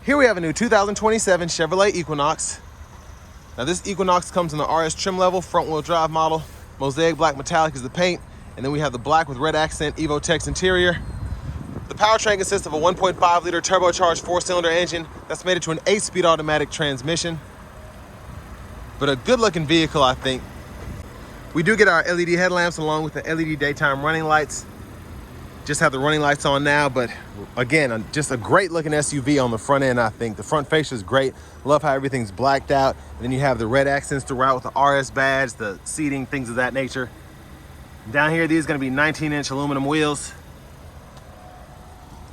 Here we have a new 2027 Chevrolet Equinox. Now this Equinox comes in the RS trim level, front wheel drive model. Mosaic black metallic is the paint. And then we have the black with red accent Evo Tex interior. The powertrain consists of a 1.5 liter turbocharged 4-cylinder engine that's made into an 8-speed automatic transmission. But a good looking vehicle, I think. We do get our LED headlamps along with the LED daytime running lights. Just have the running lights on now, but again, just a great looking SUV on the front end, I think. The front fascia is great. Love how everything's blacked out. And then you have the red accents throughout with the RS badge, the seating, things of that nature. Down here, these are gonna be 19-inch aluminum wheels.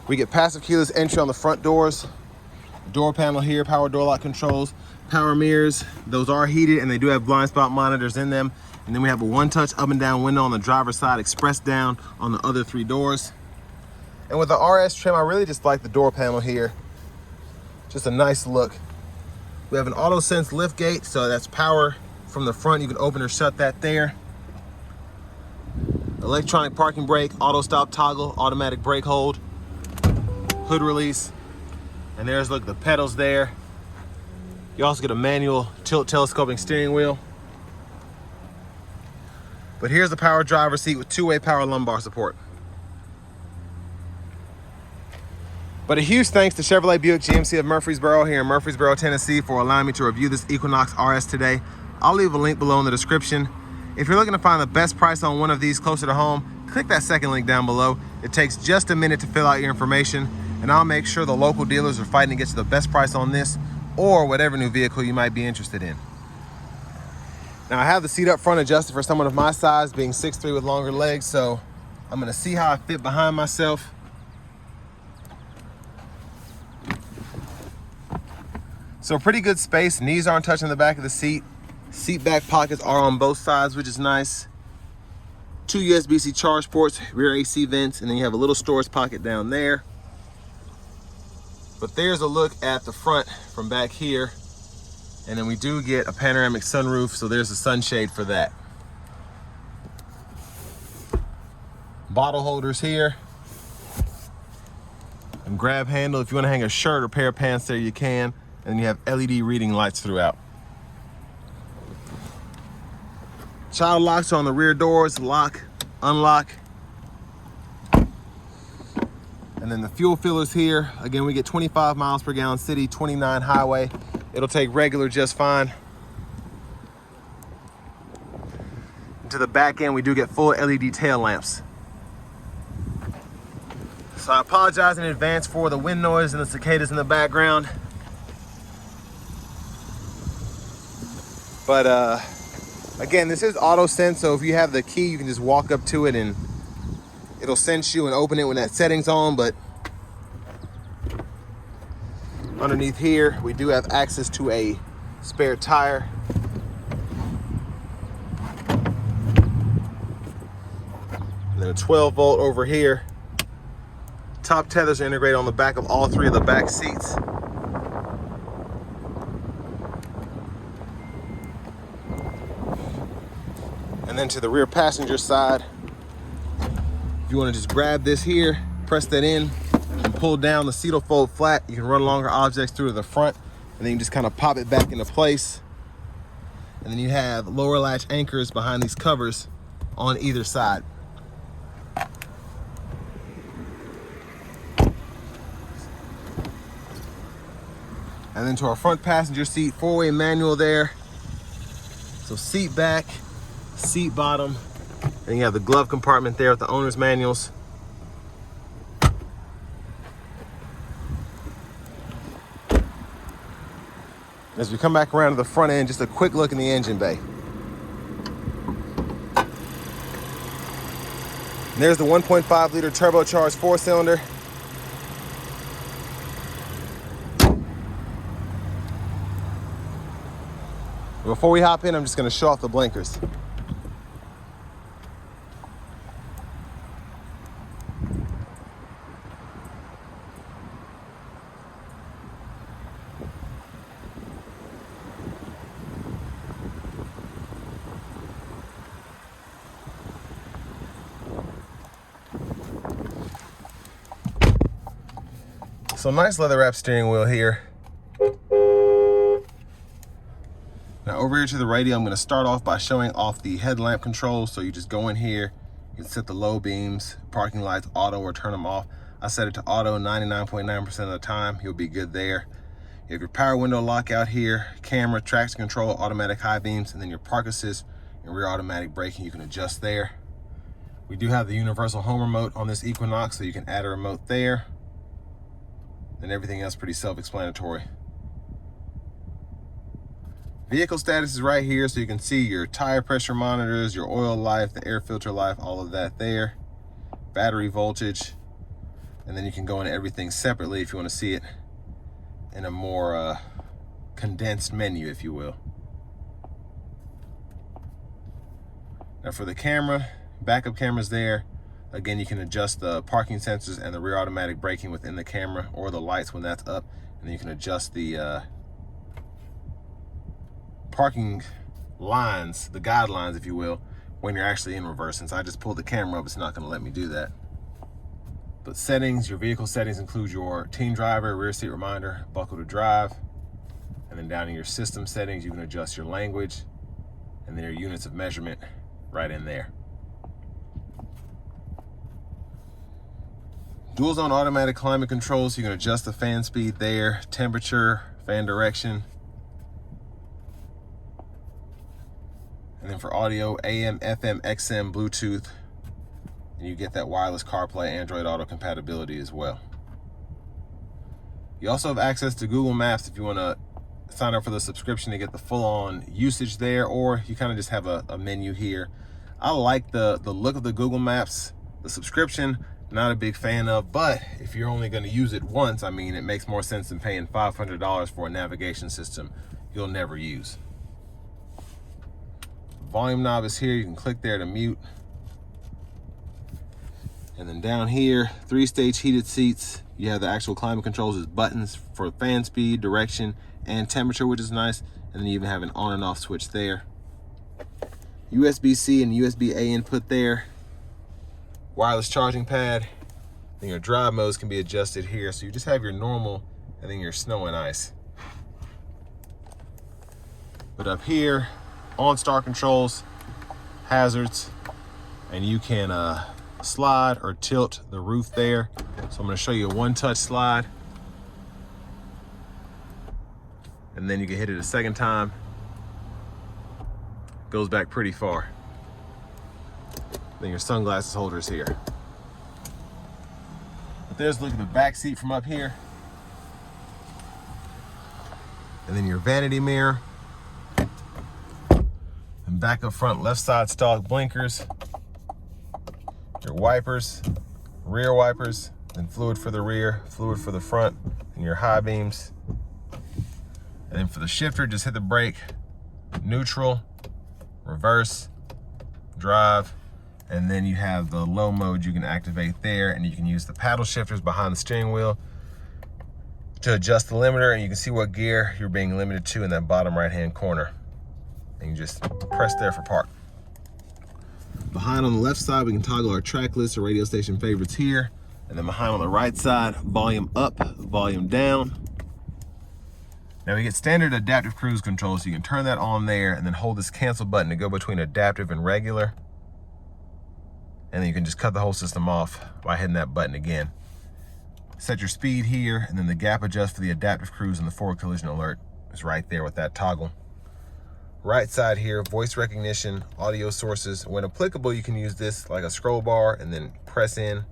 We get passive keyless entry on the front doors. Door panel here, power door lock controls, power mirrors. Those are heated and they do have blind spot monitors in them. And then we have a one-touch up and down window on the driver's side, express down on the other 3 doors. And with the RS trim, I really just like the door panel here. Just a nice look. We have an auto sense lift gate, so that's power from the front. You can open or shut that there. Electronic parking brake, auto stop toggle, automatic brake hold, hood release. And there's, look, the pedals there. You also get a manual tilt telescoping steering wheel. But here's the power driver seat with 2-way power lumbar support. But a huge thanks to Chevrolet Buick GMC of Murfreesboro here in Murfreesboro, Tennessee for allowing me to review this Equinox RS today. I'll leave a link below in the description. If you're looking to find the best price on one of these closer to home, click that second link down below. It takes just a minute to fill out your information, and I'll make sure the local dealers are fighting to get you the best price on this or whatever new vehicle you might be interested in. Now I have the seat up front adjusted for someone of my size, being 6'3" with longer legs, so I'm gonna see how I fit behind myself. So pretty good space, knees aren't touching the back of the seat. Seat back pockets are on both sides, which is nice. 2 USB-C charge ports, rear AC vents, and then you have a little storage pocket down there. But there's a look at the front from back here. And then we do get a panoramic sunroof, so there's a sunshade for that. Bottle holders here. And grab handle. If you want to hang a shirt or pair of pants there, you can. And then you have LED reading lights throughout. Child locks are on the rear doors, lock, unlock. And then the fuel fillers here. Again, we get 25 miles per gallon city, 29 highway. It'll take regular just fine. And to the back end, we do get full LED tail lamps. So I apologize in advance for the wind noise and the cicadas in the background. But again, this is auto sense, so if you have the key, you can just walk up to it and it'll sense you and open it when that setting's on. But underneath here, we do have access to a spare tire. And then a 12-volt over here. Top tethers are integrated on the back of all 3 of the back seats. And then to the rear passenger side, if you want to just grab this here, press that in, and pull down, the seat will fold flat. You can run longer objects through to the front, and then you just kind of pop it back into place. And then you have lower latch anchors behind these covers on either side. And then to our front passenger seat, 4-way manual there. So seat back, seat bottom, and you have the glove compartment there with the owner's manuals. As we come back around to the front end, just a quick look in the engine bay. And there's the 1.5 liter turbocharged 4-cylinder. Before we hop in, I'm just going to show off the blinkers. So nice leather wrap steering wheel here. Now over here to the radio, I'm going to start off by showing off the headlamp controls. So you just go in here, you can set the low beams, parking lights, auto, or turn them off. I set it to auto 99.9% of the time. You'll be good there. You have your power window lockout here, camera, traction control, automatic high beams, and then your park assist and rear automatic braking you can adjust there. We do have the universal home remote on this Equinox, so you can add a remote there. And everything else pretty self-explanatory. Vehicle status is right here, so you can see your tire pressure monitors, your oil life, the air filter life, all of that there. Battery voltage, and then you can go into everything separately if you want to see it in a more condensed menu, if you will. Now for the camera, backup cameras there. Again, you can adjust the parking sensors and the rear automatic braking within the camera, or the lights when that's up, and then you can adjust the parking lines, the guidelines, if you will, when you're actually in reverse. Since I just pulled the camera up, it's not going to let me do that. But settings, your vehicle settings include your teen driver, rear seat reminder, buckle to drive, and then down in your system settings, you can adjust your language and then your units of measurement right in there. Dual zone automatic climate control, so you can adjust the fan speed there, temperature, fan direction. And then for audio, AM, FM, XM, Bluetooth, and you get that wireless CarPlay, Android Auto compatibility as well. You also have access to Google Maps if you want to sign up for the subscription to get the full-on usage there, or you kind of just have a menu here. I like the look of the Google Maps. The subscription, not a big fan of, but if you're only going to use it once, I mean, it makes more sense than paying $500 for a navigation system you'll never use. Volume knob is here. You can click there to mute. And then down here, 3-stage heated seats. You have the actual climate controls as buttons for fan speed, direction, and temperature, which is nice. And then you even have an on and off switch there. USB-C and USB-A input there. Wireless charging pad. Then your drive modes can be adjusted here. So you just have your normal and then your snow and ice. But up here, OnStar controls, hazards, and you can slide or tilt the roof there. So I'm going to show you a one-touch slide, and then you can hit it a second time. Goes back pretty far. Then your sunglasses holder is here. But there's a look at the back seat from up here, and then your vanity mirror. And back up front, left side stock blinkers, your wipers, rear wipers, then fluid for the rear, fluid for the front, and your high beams. And then for the shifter, just hit the brake, neutral, reverse, drive, and then you have the low mode you can activate there, and you can use the paddle shifters behind the steering wheel to adjust the limiter, and you can see what gear you're being limited to in that bottom right-hand corner. And you just press there for park. Behind on the left side, we can toggle our track list or radio station favorites here. And then behind on the right side, volume up, volume down. Now we get standard adaptive cruise control, so you can turn that on there and then hold this cancel button to go between adaptive and regular. And then you can just cut the whole system off by hitting that button again. Set your speed here, and then the gap adjust for the adaptive cruise and the forward collision alert is right there with that toggle. Right side here, voice recognition, audio sources. When applicable, you can use this like a scroll bar and then press in.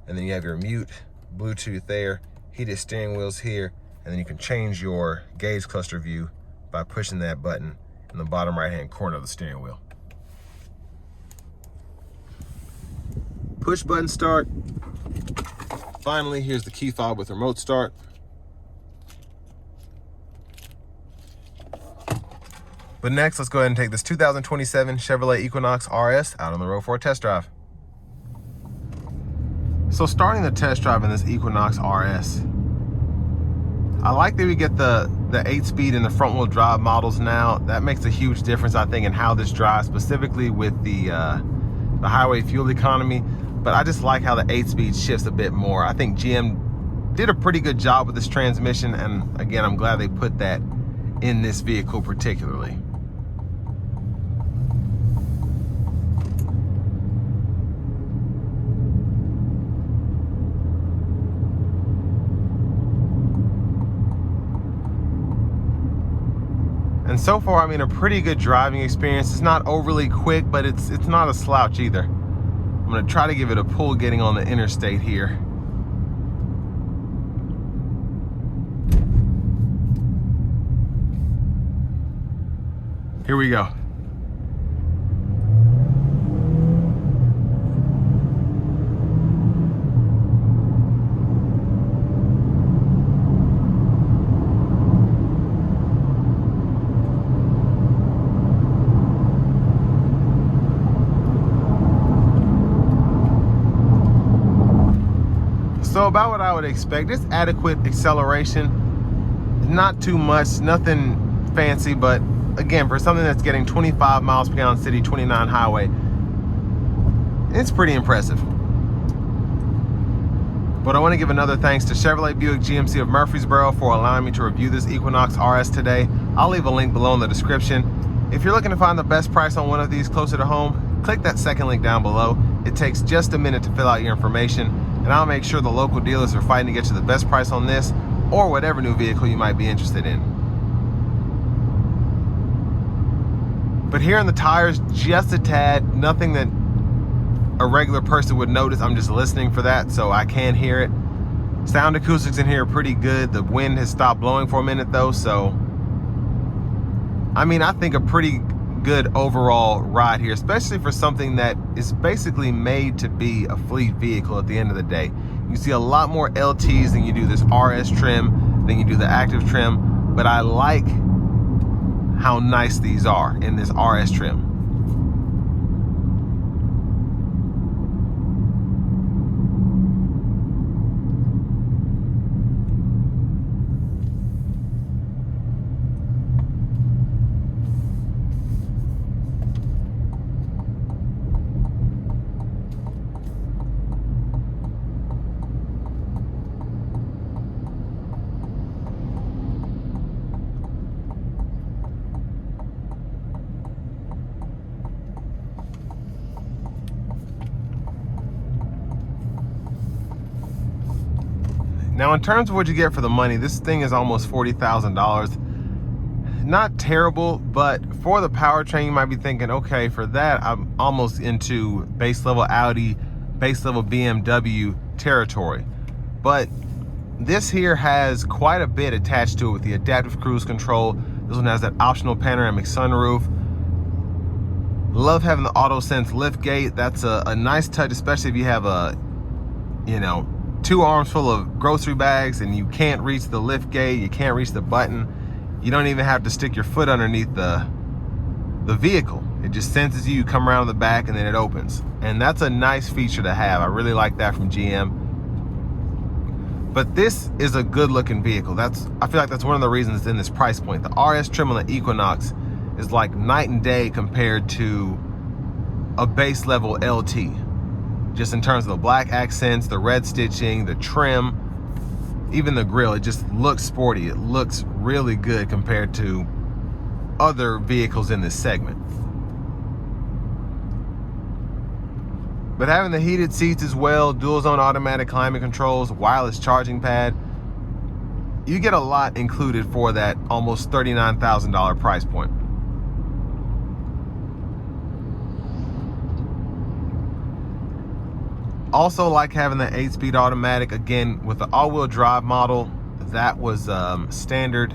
And then you have your mute, Bluetooth there, heated steering wheels here, and then you can change your gauge cluster view by pushing that button in the bottom right-hand corner of the steering wheel. Push button start. Finally, here's the key fob with remote start. But next, let's go ahead and take this 2027 Chevrolet Equinox RS out on the road for a test drive. So starting the test drive in this Equinox RS, I like that we get the 8-speed and the front wheel drive models now. That makes a huge difference, I think, in how this drives, specifically with the highway fuel economy. But I just like how the 8-speed shifts a bit more. I think GM did a pretty good job with this transmission, and again, I'm glad they put that in this vehicle particularly. And so far, I mean, a pretty good driving experience. It's not overly quick, but it's not a slouch either. I'm gonna try to give it a pull getting on the interstate here. Here we go. So about what I would expect. It's adequate acceleration, not too much, nothing fancy, but again, for something that's getting 25 miles per gallon city, 29 highway, it's pretty impressive. But I want to give another thanks to Chevrolet Buick GMC of Murfreesboro for allowing me to review this Equinox RS today. I'll leave a link below in the description. If you're looking to find the best price on one of these closer to home, click that second link down below. It takes just a minute to fill out your information, and I'll make sure the local dealers are fighting to get you the best price on this or whatever new vehicle you might be interested in. But here on the tires, just a tad, nothing that a regular person would notice. I'm just listening for that, so I can hear it. Sound acoustics in here are pretty good. The wind has stopped blowing for a minute though, so I mean, I think a pretty good overall ride here, especially for something that is basically made to be a fleet vehicle at the end of the day. You see a lot more LTs than you do this RS trim, than you do the active trim, but I like how nice these are in this RS trim. Now, in terms of what you get for the money, this thing is almost $40,000. Not terrible, but for the powertrain, you might be thinking, okay, for that, I'm almost into base level Audi, base level BMW territory. But this here has quite a bit attached to it with the adaptive cruise control. This one has that optional panoramic sunroof. Love having the auto sense lift gate. That's a nice touch, especially if you have a, you know, 2 arms full of grocery bags and you can't reach the lift gate, you can't reach the button. You don't even have to stick your foot underneath the vehicle. It just senses you, come around the back, and then it opens. And that's a nice feature to have. I really like that from GM. But this is a good looking vehicle. I feel like that's one of the reasons it's in this price point. The RS trim on the Equinox is like night and day compared to a base level LT. Just in terms of the black accents, the red stitching, the trim, even the grille, it just looks sporty. It looks really good compared to other vehicles in this segment. But having the heated seats as well, dual zone automatic climate controls, wireless charging pad, you get a lot included for that almost $39,000 price point. Also like having the 8-speed automatic. Again, with the all-wheel drive model, that was standard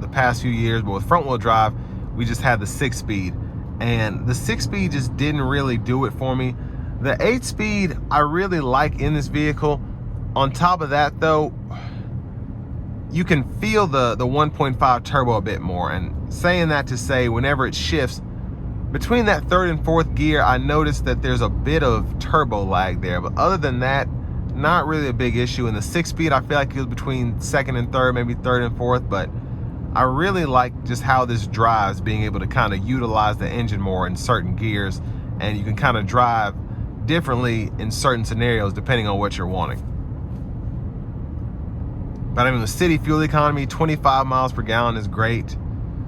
the past few years, but with front-wheel drive, we just had the 6-speed, and the 6-speed just didn't really do it for me. The 8-speed I really like in this vehicle. On top of that though, you can feel the 1.5 turbo a bit more, and saying that to say, whenever it shifts between that 3rd and 4th gear, I noticed that there's a bit of turbo lag there, but other than that, not really a big issue. In the 6-speed, I feel like it was between 2nd and 3rd, maybe 3rd and 4th, but I really like just how this drives, being able to kind of utilize the engine more in certain gears, and you can kind of drive differently in certain scenarios depending on what you're wanting. But I mean, with city fuel economy, 25 miles per gallon is great.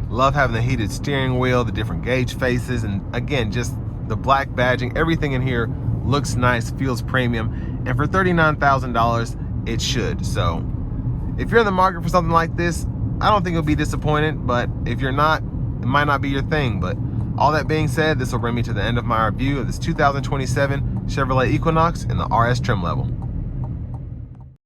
Love having the heated steering wheel, the different gauge faces, and again, just the black badging. Everything in here looks nice, feels premium, and for $39,000, it should. So if you're in the market for something like this, I don't think you'll be disappointed, but if you're not, it might not be your thing. But all that being said, this will bring me to the end of my review of this 2027 Chevrolet Equinox in the RS trim level.